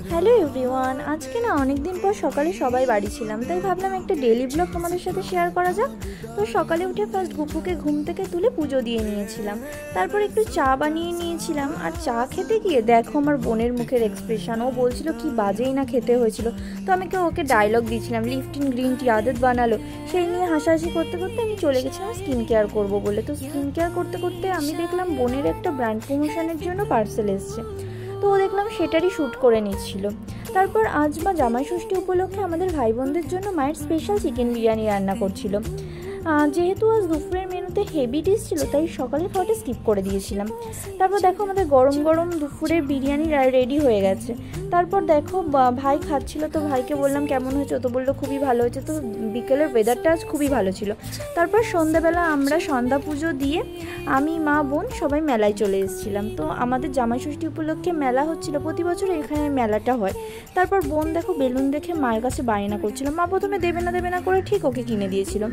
Hello everyone, আজকে না অনেক দিন পর সকালে সবাই বাড়ি ছিলাম, তাই ভাবলাম একটা ডেলি ব্লগ তোমাদের সাথে শেয়ার করা যাক। তো সকালে উঠে ফার্স্ট গুপুকে ঘুম থেকে তুলে পুজো দিয়ে নিয়েছিলাম, তারপর একটু চা বানিয়ে নিয়েছিলাম। আর চা খেতে গিয়ে দেখো আমার বোনের মুখের এক্সপ্রেশন, ও বলছিল কি বাজেই না খেতে হয়েছিল। তো আমি ওকে ডায়লগ দিয়েছিলাম, লিফটিন গ্রিন টি আদত বানালো, সেই নিয়ে হাসাহাসি করতে করতে আমি চলে গেছিলাম স্কিন কেয়ার করবো বলে। তো স্কিন কেয়ার করতে করতে আমি দেখলাম বোনের একটা ব্র্যান্ড প্রমোশনের জন্য পার্সেল এসছে, তো দেখলাম সেটারই শ্যুট করে নিচ্ছিল। তারপর আজ মা জামাই ষষ্ঠী উপলক্ষে আমাদের ভাই বোনদের জন্য মায়ের স্পেশাল চিকেন বিরিয়ানি রান্না করছিল। যেহেতু আজ দুপুরের মেনুতে হেভি ডিশ ছিল, তাই সকালের খাওয়াটা স্কিপ করে দিয়েছিলাম। তারপর দেখো আমাদের গরম গরম দুপুরের বিরিয়ানি রেডি হয়ে গেছে। তারপর দেখো ভাই খাচ্ছিল, তো ভাইকে বললাম কেমন হয়েছে, তো বললো খুবই ভালো হয়েছে। তো বিকেলের ওয়েদারটা আজ খুবই ভালো ছিল। তারপর সন্ধ্যাবেলা আমরা সন্ধ্যা পুজো দিয়ে আমি, মা, বোন সবাই মেলায় চলে এসেছিলাম। তো আমাদের জামাই ষষ্ঠী উপলক্ষে মেলা হচ্ছিল, প্রতি বছর এখানে মেলাটা হয়। তারপর বোন দেখো বেলুন দেখে মায়ের কাছে বায়না করছিল, মা প্রথমে দেবে না করে ঠিক ওকে কিনে দিয়েছিল।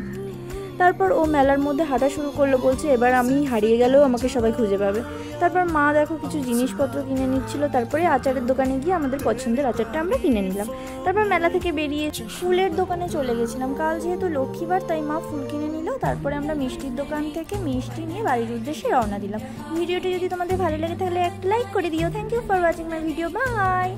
তারপর ও মেলার মধ্যে হাঁটা শুরু করলো, বলছে এবার আমি হারিয়ে গেলেও আমাকে সবাই খুঁজে পাবে। তারপর মা দেখো কিছু জিনিসপত্র কিনে নিচ্ছিল, তারপরে আচারের দোকানে গিয়ে আমাদের পছন্দের আচারটা আমরা কিনে নিলাম। তারপর মেলা থেকে বেরিয়ে ফুলের দোকানে চলে গেছিলাম, কাল যেহেতু লক্ষ্মীবার তাই মা ফুল কিনে নিল। তারপরে আমরা মিষ্টির দোকান থেকে মিষ্টি নিয়ে বাড়ির উদ্দেশ্যে রওনা দিলাম। ভিডিওটি যদি তোমাদের ভালো লেগে তাহলে একটা লাইক করে দিও। Thank you for watching my video, by.